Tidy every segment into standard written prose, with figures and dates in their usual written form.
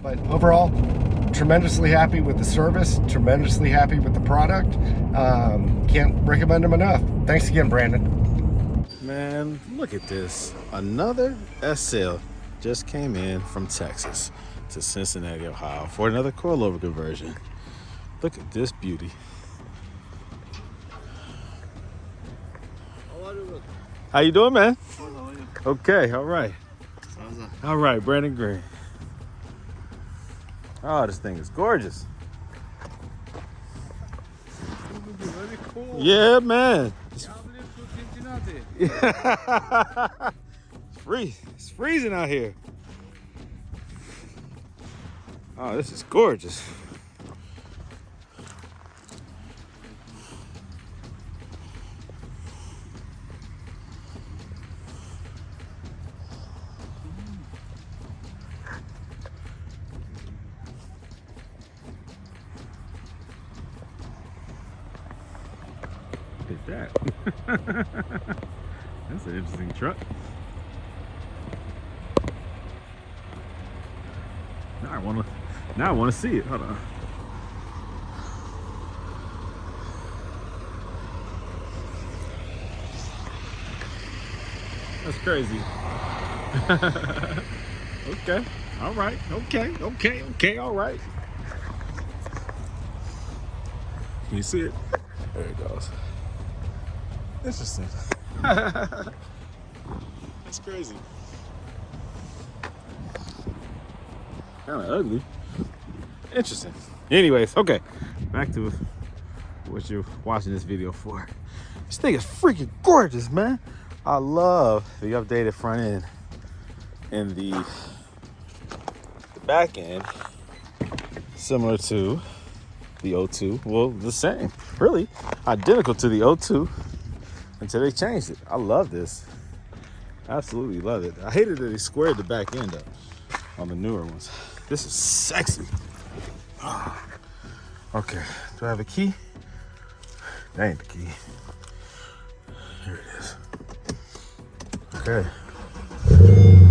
But overall, tremendously happy with the service, tremendously happy with the product. Can't recommend them enough. Thanks again, Brandon. Man, look at this. Another SL just came in from Texas to Cincinnati, Ohio for another coilover conversion. Look at this beauty. How you doing, man? Okay, all right. All right, Brandon Green. Oh, this thing is gorgeous. Very cool. Yeah, man. It's freezing out here. Oh, this is gorgeous. Look at that. That's an interesting truck. Now I wanna see it. Hold on. That's crazy. Okay. All right. Okay. All right. Can you see it? There it goes. Interesting. That's crazy. Kind of ugly. Interesting. Anyways, okay. Back to what you're watching this video for. This thing is freaking gorgeous, man. I love the updated front end and the back end, similar to the O2. Well, the same, really identical to the O2 until they changed it. I love this. Absolutely love it. I hated that they squared the back end up on the newer ones. This is sexy. Oh. Okay, do I have a key? That ain't the key. Here it is. Okay.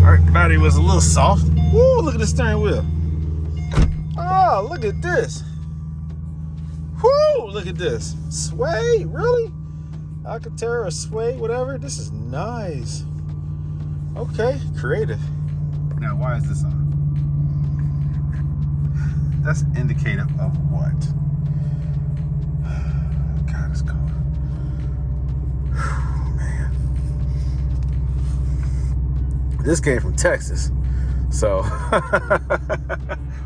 All right, the battery was a little soft. Woo, look at the steering wheel. Oh, look at this. Woo, look at this. Sway, really? Alcantara, sway, whatever. This is nice. Okay, creative. Now, why is this on? That's indicative of what? God, it's cold. Man. This came from Texas. So,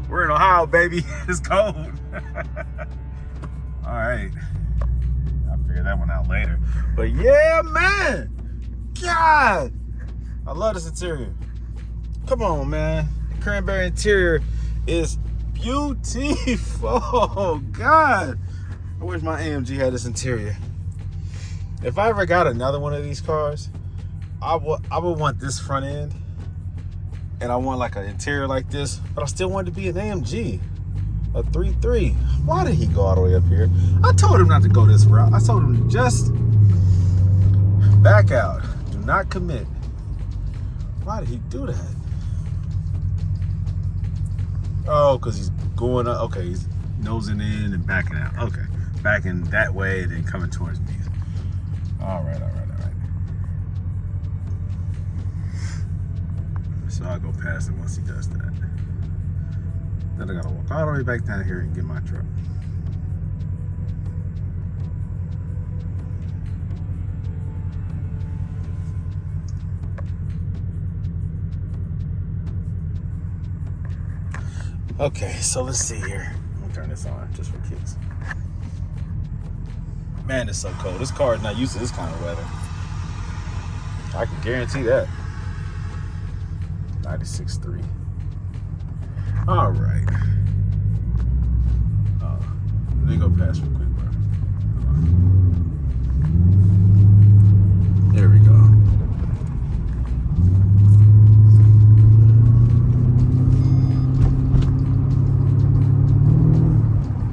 we're in Ohio, baby. It's cold. All right. I'll figure that one out later. But yeah, man. God. I love this interior. Come on, man. The cranberry interior is beautiful. God. I wish my AMG had this interior. If I ever got another one of these cars, I would want this front end. And I want like an interior like this, but I still want it to be an AMG, a 3.3. Why did he go all the way up here? I told him not to go this route. I told him to just back out. Do not commit. Why did he do that? Oh, because he's going up. Okay, he's nosing in and backing out. Okay, backing that way and then coming towards me. All right. So I'll go past him once he does that. Then I gotta walk all the way back down here and get my truck. Okay, so let's see here. I'm gonna turn this on just for kicks. Man, it's so cold. This car is not used to this kind of weather. I can guarantee that. 96.3. All right. Let me go past real quick, bro. There we go.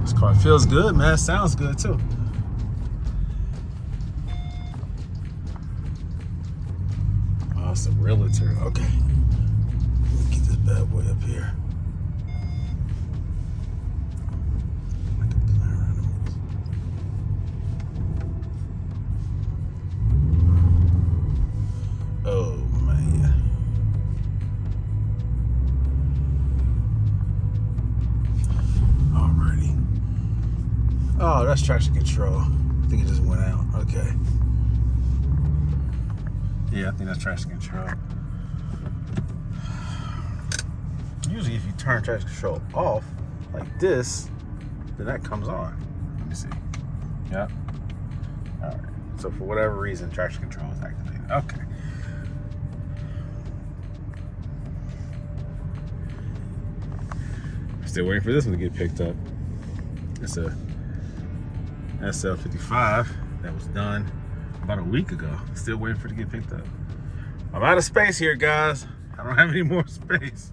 This car feels good, man. Sounds good too. Oh, it's a realtor. Okay. Get this bad boy up here. Oh, that's traction control. I think it just went out. Okay. Yeah, I think that's traction control. Usually if you turn traction control off like this, then that comes on. Let me see. Yep. All right. So for whatever reason, traction control is activated. Okay. Still waiting for this one to get picked up. It's a SL550 that was done about a week ago. Still waiting for it to get picked up. I'm out of space here, guys. I don't have any more space.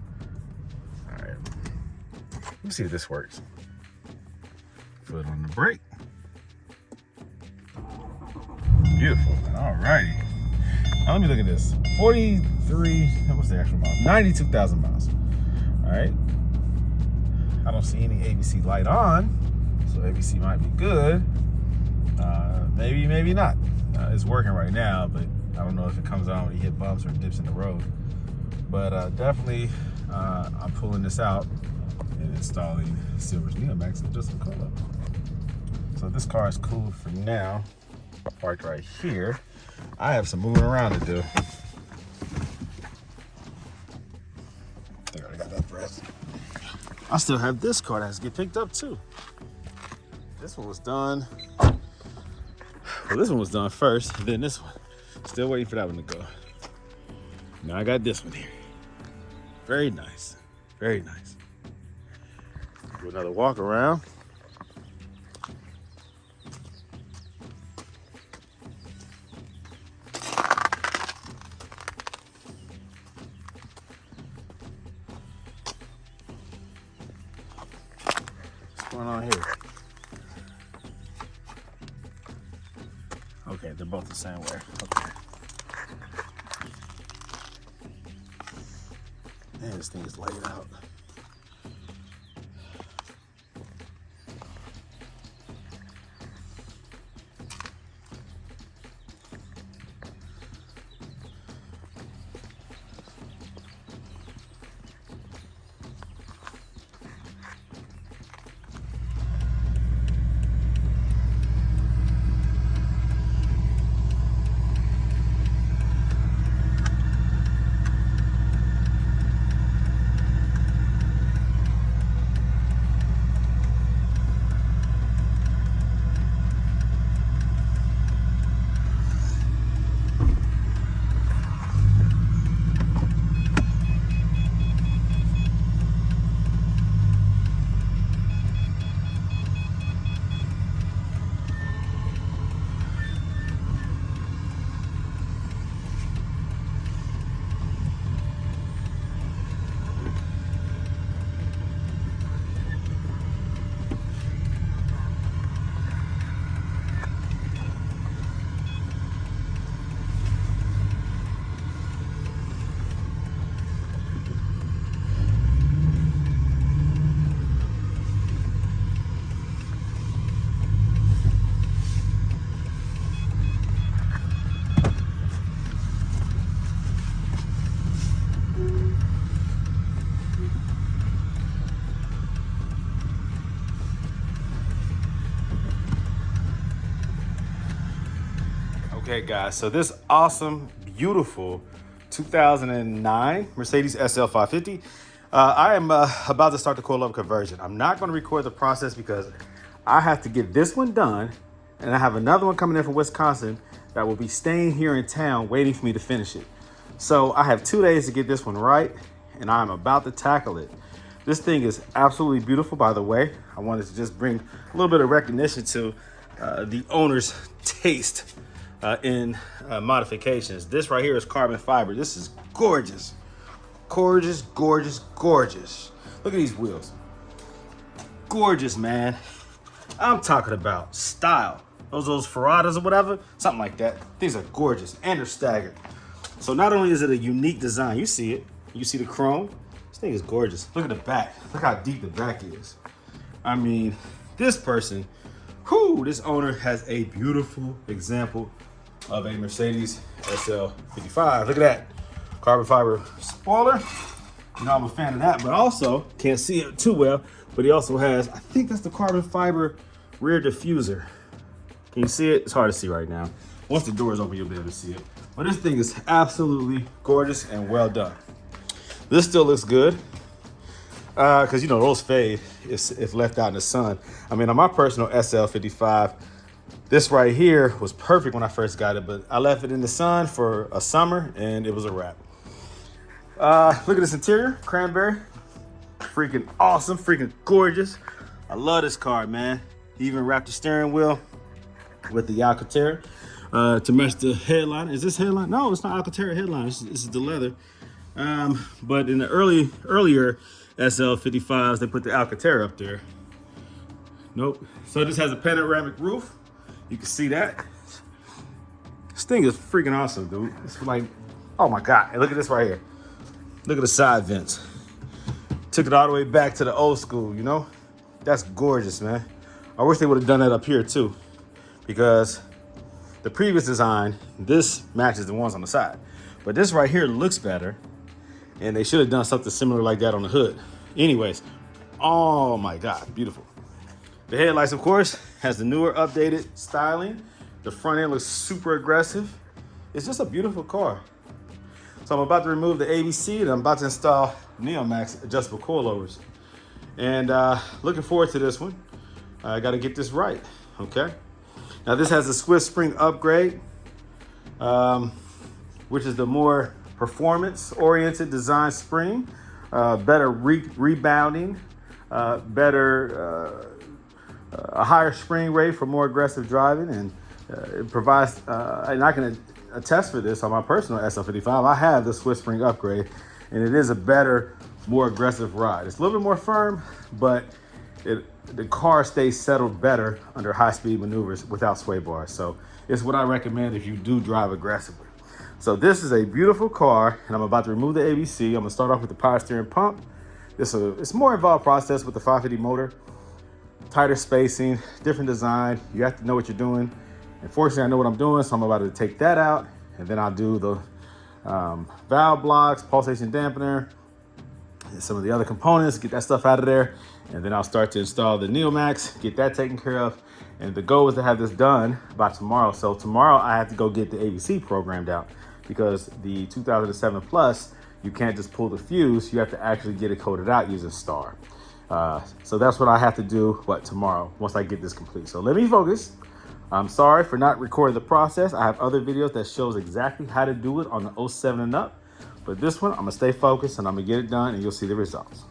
All right. Let me see if this works. Foot on the brake. Beautiful. All righty. Now let me look at this. 43, what's the actual miles? 92,000 miles. All right. I don't see any ABC light on, so ABC might be good. Maybe, maybe not. It's working right now, but I don't know if it comes on when you hit bumps or dips in the road. But definitely, I'm pulling this out and installing Silver's Neomax and just some Coilover. So this car is cool for now. Parked right here. I have some moving around to do. I already got that pressed. I still have this car that has to get picked up too. This one was done. Well, this one was done first, then this one. Still waiting for that one to go. Now I got this one here. Very nice. Very nice. Do another walk around. What's going on here? Okay, they're both the same way. Okay. Man, this thing is laid out. Okay guys, so this awesome, beautiful 2009 Mercedes SL550, I am about to start the coilover conversion. I'm not going to record the process because I have to get this one done, and I have another one coming in from Wisconsin that will be staying here in town waiting for me to finish it. So I have 2 days to get this one right, and I'm about to tackle it. This thing is absolutely beautiful, by the way. I wanted to just bring a little bit of recognition to the owner's taste in modifications. This right here is carbon fiber. This is gorgeous. Gorgeous, gorgeous, gorgeous. Look at these wheels. Gorgeous, man. I'm talking about style. Those Ferradas or whatever, something like that. These are gorgeous and they're staggered. So not only is it a unique design, you see it. You see the chrome. This thing is gorgeous. Look at the back. Look how deep the back is. I mean, this person, this owner has a beautiful example of a Mercedes SL550. Look at that. Carbon fiber spoiler. You know, I'm a fan of that, but also can't see it too well, but he also has, I think that's the carbon fiber rear diffuser. Can you see it? It's hard to see right now. Once the door is open, you'll be able to see it. But this thing is absolutely gorgeous and well done. This still looks good. Because you know those fade if left out in the sun. I mean, on my personal SL550, this right here was perfect when I first got it, but I left it in the sun for a summer and it was a wrap. Look at this interior, cranberry. Freaking awesome, freaking gorgeous. I love this car, man. He even wrapped the steering wheel with the Alcantara to match the headline. Is this headline? No, it's not Alcantara headline. This is the leather. But in the earlier SL55s, they put the Alcantara up there. Nope. So this has a panoramic roof. You can see that. This thing is freaking awesome, dude. It's like, oh my God. Hey, look at this right here. Look at the side vents. Took it all the way back to the old school, you know? That's gorgeous, man. I wish they would have done that up here too, because the previous design, this matches the ones on the side. But this right here looks better. And they should have done something similar like that on the hood. Anyways, oh my God, beautiful. The headlights, of course, has the newer updated styling. The front end looks super aggressive. It's just a beautiful car. So I'm about to remove the ABC and I'm about to install Neomax adjustable coilovers. And looking forward to this one. I got to get this right, okay? Now this has a Swiss spring upgrade, which is the more performance-oriented design spring, better rebounding, better a higher spring rate for more aggressive driving, and it provides. And I can attest for this on my personal SL55. I have the Swiss spring upgrade, and it is a better, more aggressive ride. It's a little bit more firm, but the car stays settled better under high-speed maneuvers without sway bars. So it's what I recommend if you do drive aggressively. So this is a beautiful car, and I'm about to remove the ABC. I'm gonna start off with the power steering pump. It's a more involved process with the 550 motor. Tighter spacing, different design. You have to know what you're doing. And fortunately, I know what I'm doing, so I'm about to take that out, and then I'll do the valve blocks, pulsation dampener, and some of the other components, get that stuff out of there, and then I'll start to install the Neomax, get that taken care of. And the goal is to have this done by tomorrow. So tomorrow I have to go get the ABC programmed out, because the 2007 Plus, you can't just pull the fuse, you have to actually get it coded out using STAR. So that's what I have to do, tomorrow, once I get this complete. So let me focus. I'm sorry for not recording the process. I have other videos that shows exactly how to do it on the 07 and up. But this one, I'm gonna stay focused and I'm gonna get it done and you'll see the results.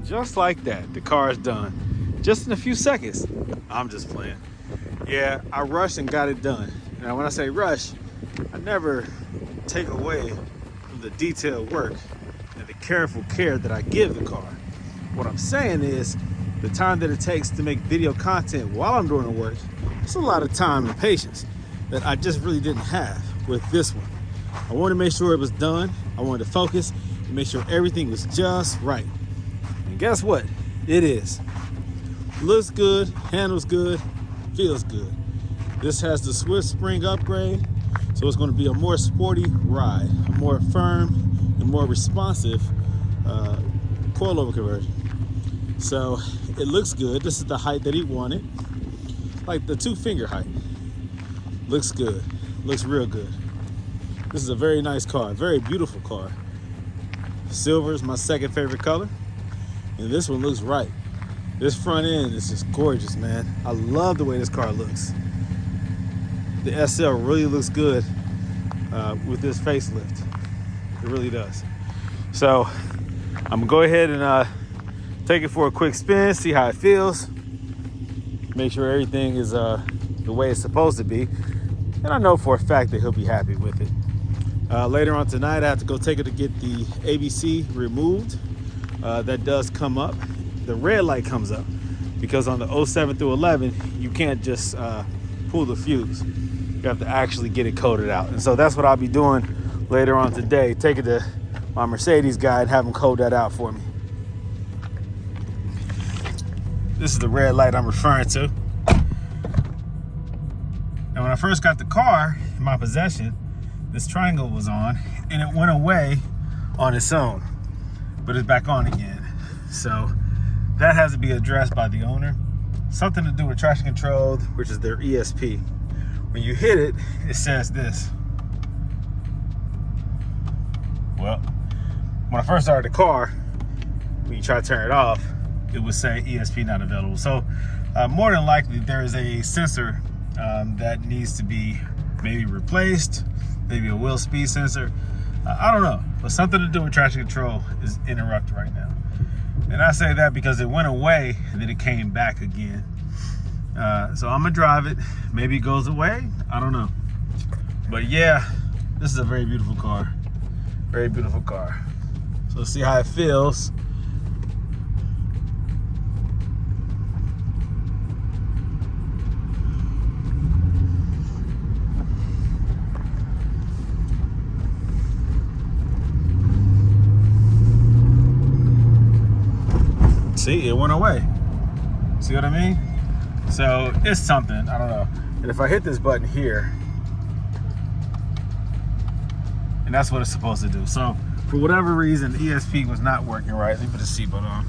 Just like that, the car is done. Just in a few seconds. I'm just playing. Yeah, I rushed and got it done. Now, when I say rush, I never take away from the detailed work and the careful care that I give the car. What I'm saying is, the time that it takes to make video content while I'm doing the work, it's a lot of time and patience that I just really didn't have with this one. I wanted to make sure it was done. I wanted to focus and make sure everything was just right. And guess what? It is. Looks good, handles good, feels good. This has the Swift Spring upgrade, so it's going to be a more sporty ride, a more firm and more responsive coilover conversion. So it looks good. This is the height that he wanted, like the 2-finger height. Looks good, looks real good. This is a very nice car, very beautiful car. Silver is my second favorite color, and this one looks right. This front end is just gorgeous, man. I love the way this car looks. The SL really looks good with this facelift. It really does. So I'm gonna go ahead and take it for a quick spin, see how it feels. Make sure everything is the way it's supposed to be. And I know for a fact that he'll be happy with it. Later on tonight, I have to go take it to get the ABC removed. That does come up. The red light comes up because on the 07 through 11, you can't just pull the fuse. You have to actually get it coded out. And so that's what I'll be doing later on today. Take it to my Mercedes guy and have him code that out for me. This is the red light I'm referring to. And when I first got the car in my possession, this triangle was on and it went away on its own, but it's back on again. So that has to be addressed by the owner. Something to do with traction control, which is their ESP. When you hit it, it says this. Well, when I first started the car, when you try to turn it off, it would say ESP not available. So more than likely there is a sensor that needs to be maybe replaced, maybe a wheel speed sensor. I don't know, but something to do with traction control is interrupted right now. And I say that because it went away and then it came back again. So I'm gonna drive it. Maybe it goes away, I don't know. But yeah, this is a very beautiful car. Very beautiful car. So let's see how it feels. See, it went away. See what I mean? So it's something, I don't know. And if I hit this button here, and that's what it's supposed to do. So for whatever reason, the ESP was not working right. Let me put the seatbelt on.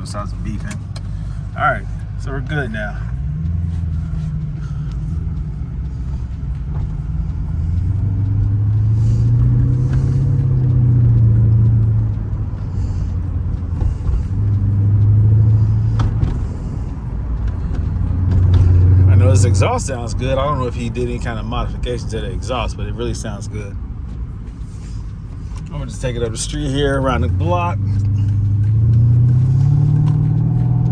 It sounds beeping. All right, so we're good now. This exhaust sounds good. I don't know if he did any kind of modification to the exhaust, but it really sounds good. I'm gonna just take it up the street here, around the block.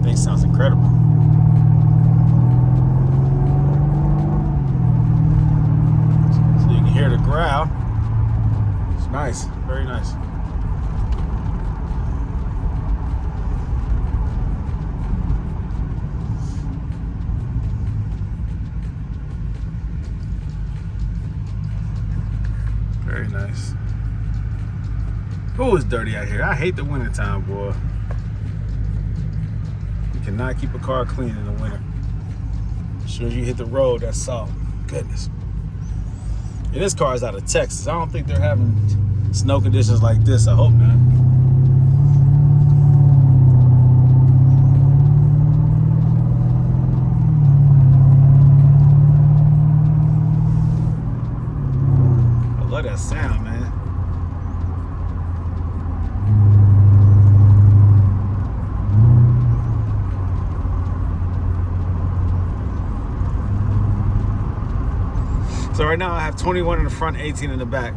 Thing sounds incredible. So you can hear the growl. It's nice, very nice. Very nice. Oh, it's dirty out here. I hate the winter time, boy. You cannot keep a car clean in the winter. As soon as you hit the road, that's salt. Goodness. And this car is out of Texas. I don't think they're having snow conditions like this. I hope not. Love that sound, man. So right now I have 21 in the front, 18 in the back.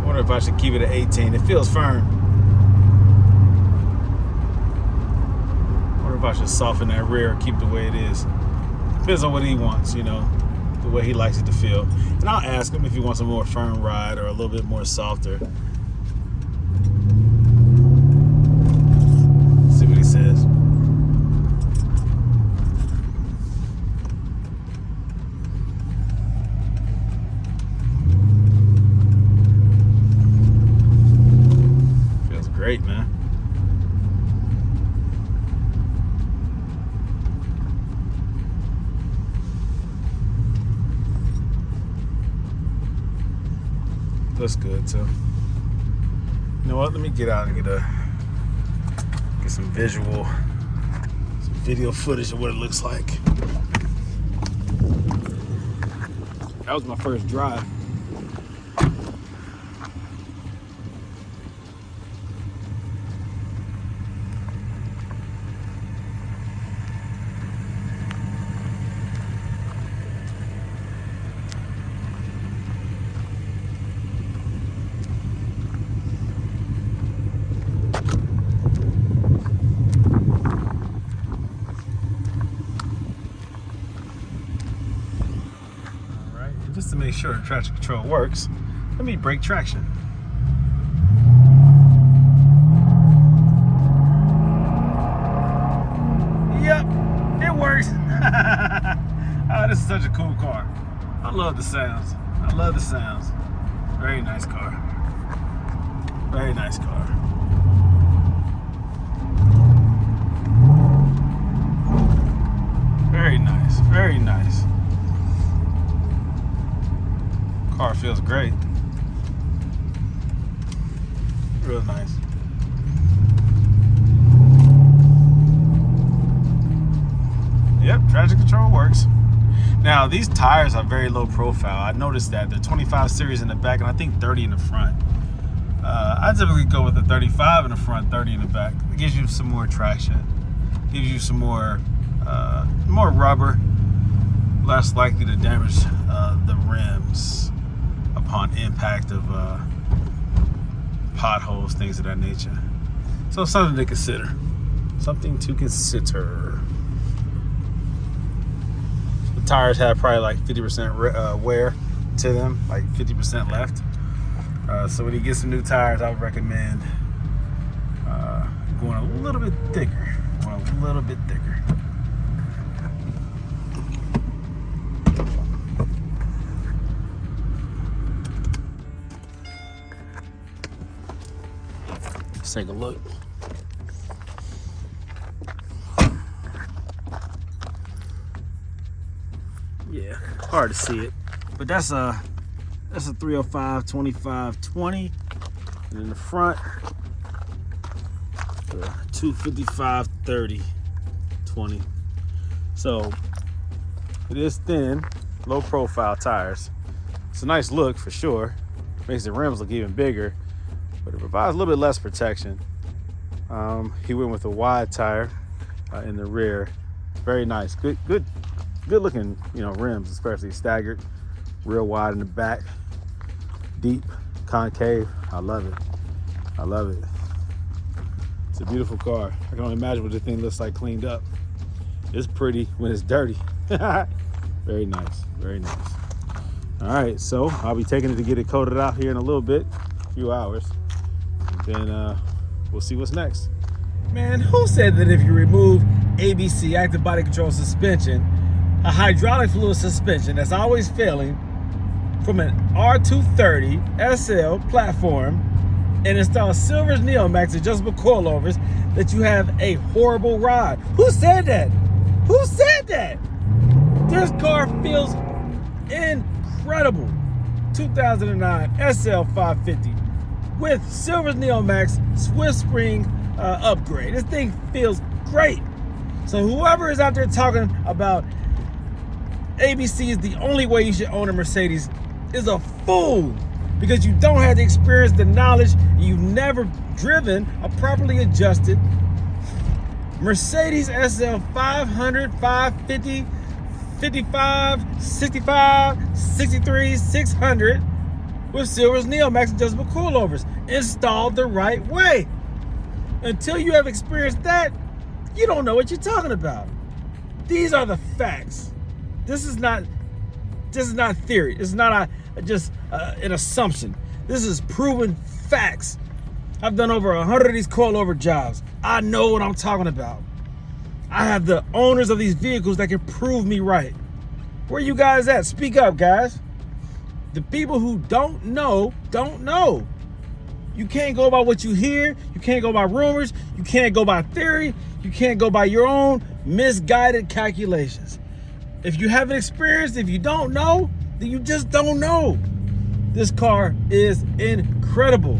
I wonder if I should keep it at 18. It feels firm. If I should soften that rear, keep the way it is. Depends on what he wants, you know, the way he likes it to feel. And I'll ask him if he wants a more firm ride or a little bit more softer. See what he says. Feels great. looks good too. You know what? Let me get out and get some video footage of what it looks like. That was my first drive. Just to make sure the traction control works, let me brake traction. Yep, it works. Oh, this is such a cool car. I love the sounds. I love the sounds. Very nice car. Very nice car. Very nice. Very nice. Car feels great. Real nice. Yep, traction control works. Now these tires are very low profile. I noticed that they're 25 series in the back and I think 30 in the front. I typically go with the 35 in the front, 30 in the back. It gives you some more traction. Gives you some more rubber, less likely to damage the rims upon impact of potholes, things of that nature. So something to consider. Something to consider. The tires have probably like 50% wear to them, like 50% left. So when you get some new tires, I would recommend going a little bit thicker. Going a little bit thicker. Let's take a look. Yeah, hard to see it, but that's a 305 25 20, and in the front, 255 30 20. So it is thin, low profile tires. It's a nice look for sure. Makes the rims look even bigger, but it provides a little bit less protection. He went with a wide tire in the rear. Very nice, good looking, rims, especially staggered, real wide in the back, deep, concave. I love it. I love it. It's a beautiful car. I can only imagine what the thing looks like cleaned up. It's pretty when it's dirty. Very nice, very nice. All right, so I'll be taking it to get it coated out here in a little bit, a few hours. And then we'll see what's next. Man, who said that if you remove ABC, active body control suspension, a hydraulic fluid suspension that's always failing from an R230 SL platform and install Silver's Neomax adjustable coilovers, that you have a horrible ride? Who said that? Who said that? This car feels incredible. 2009 SL550 with Silver's Neomax Swift Spring upgrade. This thing feels great. So whoever is out there talking about ABC is the only way you should own a Mercedes is a fool, because you don't have the experience, the knowledge, you've never driven a properly adjusted Mercedes SL500, 550, 55, 65, 63, 600 with Silver's Neomax adjustable coilovers installed the right way. Until you have experienced that, you don't know what you're talking about. These are the facts. This is not theory. It's not just an assumption. This is proven facts. I've done over 100 of these coilover jobs. I know what I'm talking about. I have the owners of these vehicles that can prove me right. Where you guys at? Speak up, guys. The people who don't know, don't know. You can't go by what you hear. You can't go by rumors. You can't go by theory. You can't go by your own misguided calculations. If you haven't experienced, if you don't know, then you just don't know. This car is incredible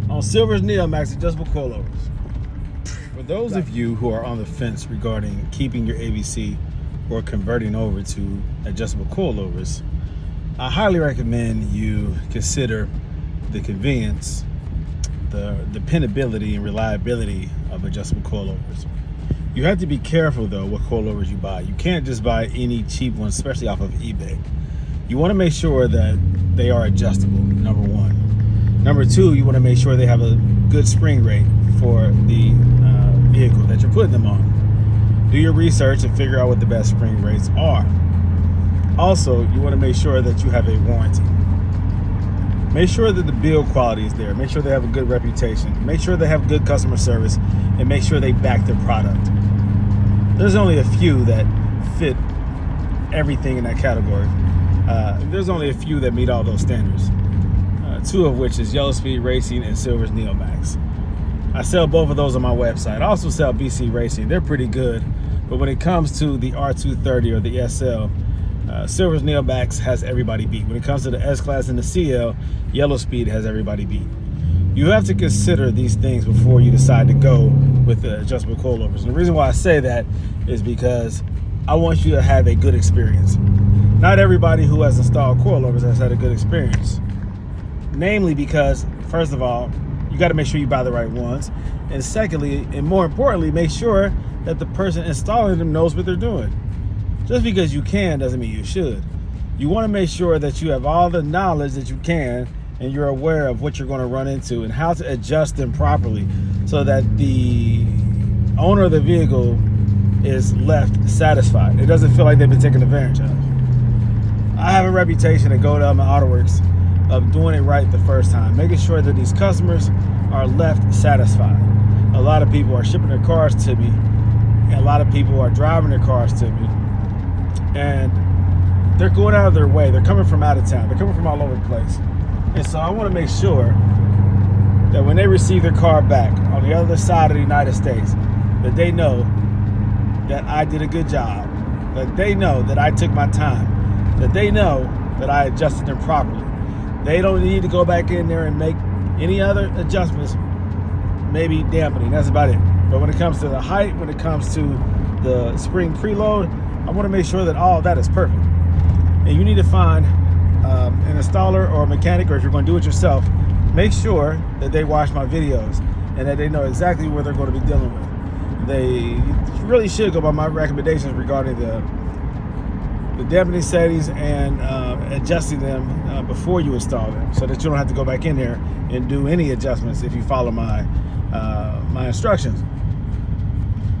on Silver's Neomax adjustable coilovers. For those of you who are on the fence regarding keeping your ABC or converting over to adjustable coilovers, I highly recommend you consider the convenience, the dependability and reliability of adjustable coilovers. You have to be careful though what coilovers you buy. You can't just buy any cheap ones, especially off of eBay. You want to make sure that they are adjustable, number one. Number two, you want to make sure they have a good spring rate for the vehicle that you're putting them on. Do your research and figure out what the best spring rates are. Also, you want to make sure that you have a warranty. Make sure that the build quality is there. Make sure they have a good reputation. Make sure they have good customer service, and make sure they back their product. There's only a few that fit everything in that category. There's only a few that meet all those standards. Two of which is Yellow Speed Racing and Silver's Neomax. I sell both of those on my website. I also sell BC Racing. They're pretty good, but when it comes to the R230 or the SL, Silver's Neomax has everybody beat. When it comes to the S-Class and the CL, Yellow Speed has everybody beat. You have to consider these things before you decide to go with the adjustable coilovers. And the reason why I say that is because I want you to have a good experience. Not everybody who has installed coilovers has had a good experience. Namely because, first of all, you got to make sure you buy the right ones. And secondly, and more importantly, make sure that the person installing them knows what they're doing. Just because you can doesn't mean you should. You want to make sure that you have all the knowledge that you can and you're aware of what you're going to run into and how to adjust them properly so that the owner of the vehicle is left satisfied. It doesn't feel like they've been taken advantage of. I have a reputation at Gold Element Autoworks of doing it right the first time, making sure that these customers are left satisfied. A lot of people are shipping their cars to me, and a lot of people are driving their cars to me, and they're going out of their way. They're coming from out of town. They're coming from all over the place. And so I want to make sure that when they receive their car back on the other side of the United States, that they know that I did a good job, that they know that I took my time, that they know that I adjusted them properly. They don't need to go back in there and make any other adjustments, maybe dampening, that's about it. But when it comes to the height, when it comes to the spring preload, I want to make sure that all of that is perfect. And you need to find an installer or a mechanic, or if you're going to do it yourself, make sure that they watch my videos and that they know exactly what they're going to be dealing with. They really should go by my recommendations regarding the dampening settings and adjusting them before you install them, so that you don't have to go back in there and do any adjustments if you follow my my instructions.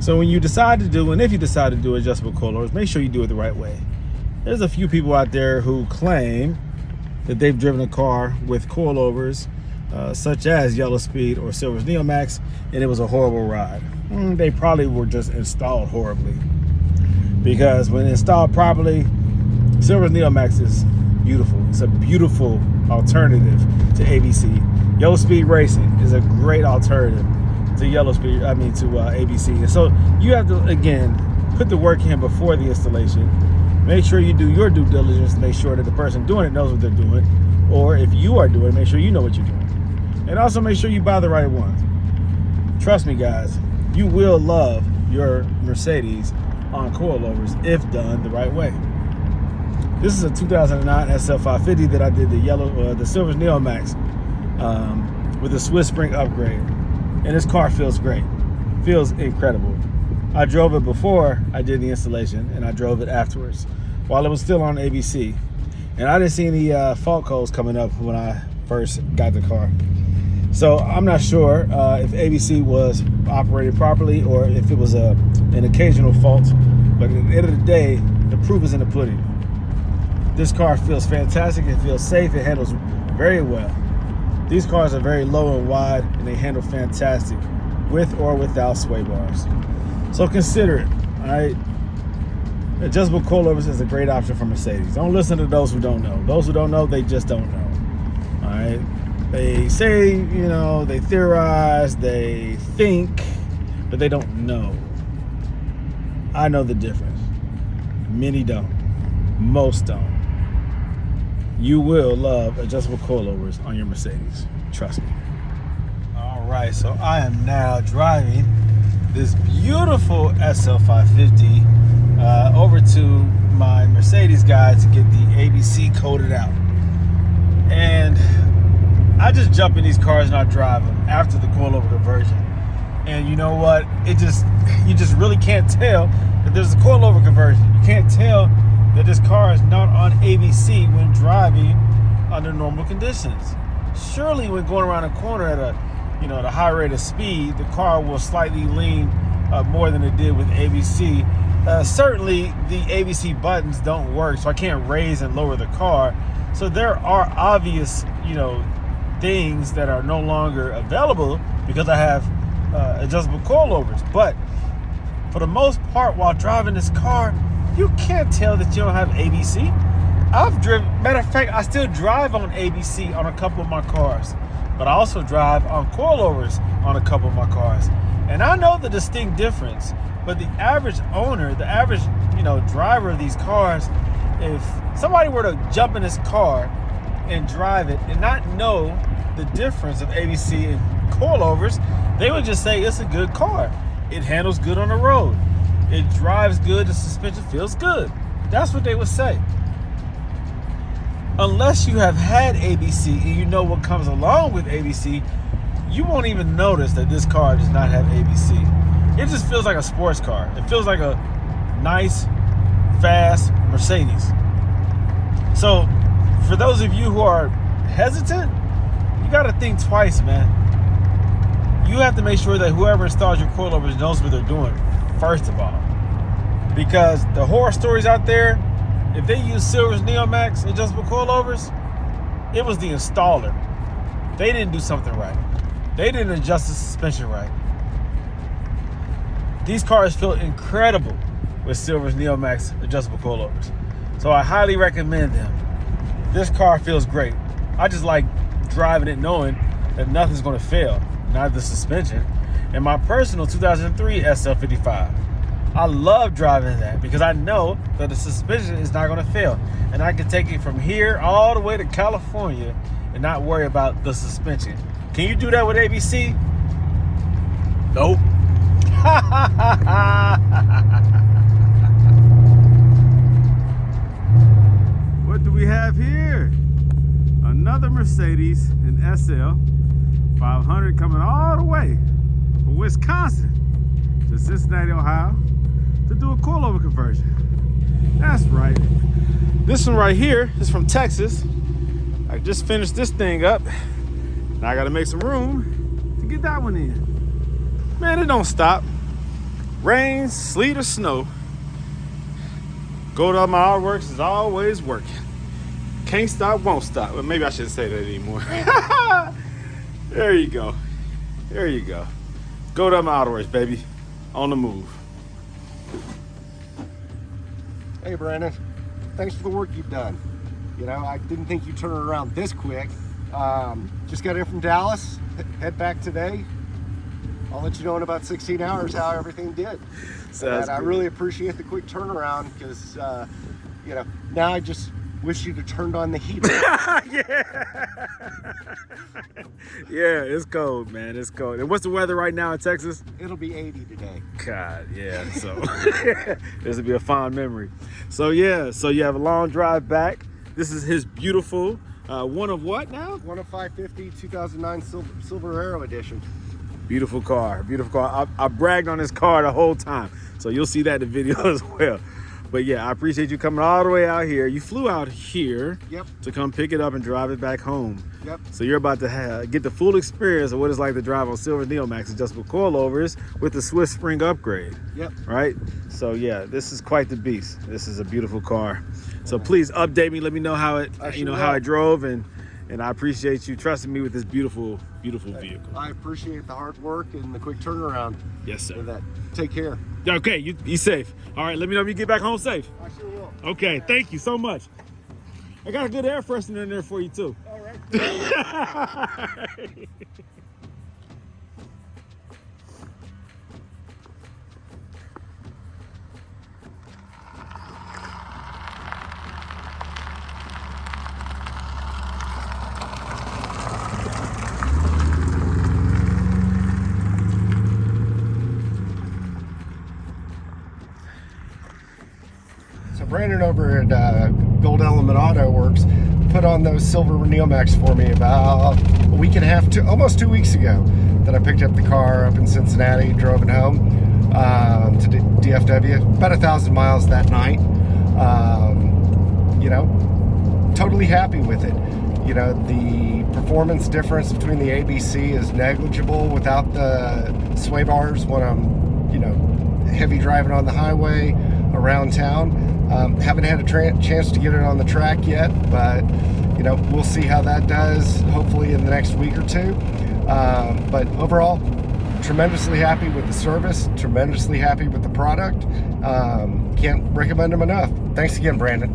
So when you decide to do, and if you decide to do adjustable coilovers, make sure you do it the right way. There's a few people out there who claim that they've driven a car with coilovers such as Yellow Speed or Silver's Neomax, and it was a horrible ride. They probably were just installed horribly, because when installed properly, Silver's Neomax is beautiful. It's a beautiful alternative to ABC. Yellow Speed Racing is a great alternative to ABC. And so you have to, again, put the work in before the installation. Make sure you do your due diligence to make sure that the person doing it knows what they're doing. Or if you are doing it, make sure you know what you're doing. And also make sure you buy the right ones. Trust me, guys, you will love your Mercedes on coilovers if done the right way. This is a 2009 SL550 that I did the Silver's Neomax with a Swiss spring upgrade. And this car feels great. Feels incredible. I drove it before I did the installation, and I drove it afterwards while it was still on ABC. And I didn't see any fault codes coming up when I first got the car. So I'm not sure if ABC was operating properly or if it was an occasional fault. But at the end of the day, the proof is in the pudding. This car feels fantastic. It feels safe. It handles very well. These cars are very low and wide, and they handle fantastic with or without sway bars. So consider it, all right? Adjustable coilovers is a great option for Mercedes. Don't listen to those who don't know. Those who don't know, they just don't know, all right? They say, you know, they theorize, they think, but they don't know. I know the difference. Many don't. Most don't. You will love adjustable coilovers on your Mercedes. Trust me. All right, so I am now driving this beautiful SL550 over to my Mercedes guy to get the ABC coded out. And I just jump in these cars and I drive them after the coilover conversion. And you know what? You just really can't tell that there's a coilover conversion. You can't tell that this car is not on ABC when driving under normal conditions. Surely when going around a corner at a high rate of speed, the car will slightly lean more than it did with ABC. Certainly the ABC buttons don't work, so I can't raise and lower the car. So there are obvious, things that are no longer available because I have adjustable coilovers. But for the most part, while driving this car, you can't tell that you don't have ABC. I've driven, matter of fact, I still drive on ABC on a couple of my cars, but I also drive on coilovers on a couple of my cars. And I know the distinct difference, but the average owner, the average, driver of these cars, if somebody were to jump in this car and drive it and not know the difference of ABC and coilovers, they would just say it's a good car. It handles good on the road. It drives good, the suspension feels good. That's what they would say. Unless you have had ABC and you know what comes along with ABC, you won't even notice that this car does not have ABC. It just feels like a sports car. It feels like a nice, fast Mercedes. So for those of you who are hesitant, you got to think twice, man. You have to make sure that whoever installs your coilovers knows what they're doing, first of all. Because the horror stories out there, if they use Silver's Neomax adjustable coilovers, it was the installer. They didn't do something right. They didn't adjust the suspension right. These cars feel incredible with Silver's Neomax adjustable coilovers. So I highly recommend them. This car feels great. I just like driving it knowing that nothing's gonna fail, not the suspension. And my personal 2003 SL550. I love driving that because I know that the suspension is not gonna fail. And I can take it from here all the way to California and not worry about the suspension. Can you do that with ABC? Nope. What do we have here? Another Mercedes, an SL500 coming all the way from Wisconsin to Cincinnati, Ohio to do a coilover conversion. That's right. This one right here is from Texas. I just finished this thing up. Now I gotta make some room to get that one in. Man, it don't stop. Rain, sleet, or snow. Gold Element Autoworks is always working. Can't stop, won't stop. Well, maybe I shouldn't say that anymore. There you go. There you go. Gold Element Autoworks, baby. On the move. Hey, Brandon. Thanks for the work you've done. I didn't think you'd turn it around this quick. Just got in from Dallas. Head back today. I'll let you know in about 16 hours how everything did. And I really appreciate the quick turnaround because, now I just wish you'd have turned on the heater. Yeah, it's cold, man. It's cold. And what's the weather right now in Texas? It'll be 80 today. God, yeah. So this will be a fond memory. So yeah, so you have a long drive back. This is his beautiful one of what now? One of 550 2009 Silver Arrow Edition. Beautiful car, beautiful car. I bragged on this car the whole time, so you'll see that in the video as well. But yeah, I appreciate you coming all the way out here. You flew out here to come pick it up and drive it back home. Yep. So you're about to get the full experience of what it's like to drive on Silver's Neomax adjustable coilovers with the Swift Spring upgrade. Yep. Right? So yeah, this is quite the beast. This is a beautiful car. So please update me. Let me know how it, how it drove, and I appreciate you trusting me with this beautiful, beautiful vehicle. I appreciate the hard work and the quick turnaround. Yes, sir. For that. Take care. Okay, you be safe. All right, let me know if you get back home safe. I sure will. Okay, thank you so much. I got a good air freshener in there for you too. All right. Brandon over at Gold Element Autoworks put on those silver Neomax for me about a week and a half to almost 2 weeks ago. That I picked up the car up in Cincinnati, drove it home to DFW, about 1,000 miles that night. You know, totally happy with it. You know, the performance difference between the ABC is negligible without the sway bars when I'm, you know, heavy driving on the highway around town. Haven't had a chance to get it on the track yet, but you know, we'll see how that does, hopefully in the next week or two. But overall, tremendously happy with the service, tremendously happy with the product. Can't recommend them enough. Thanks again, Brandon.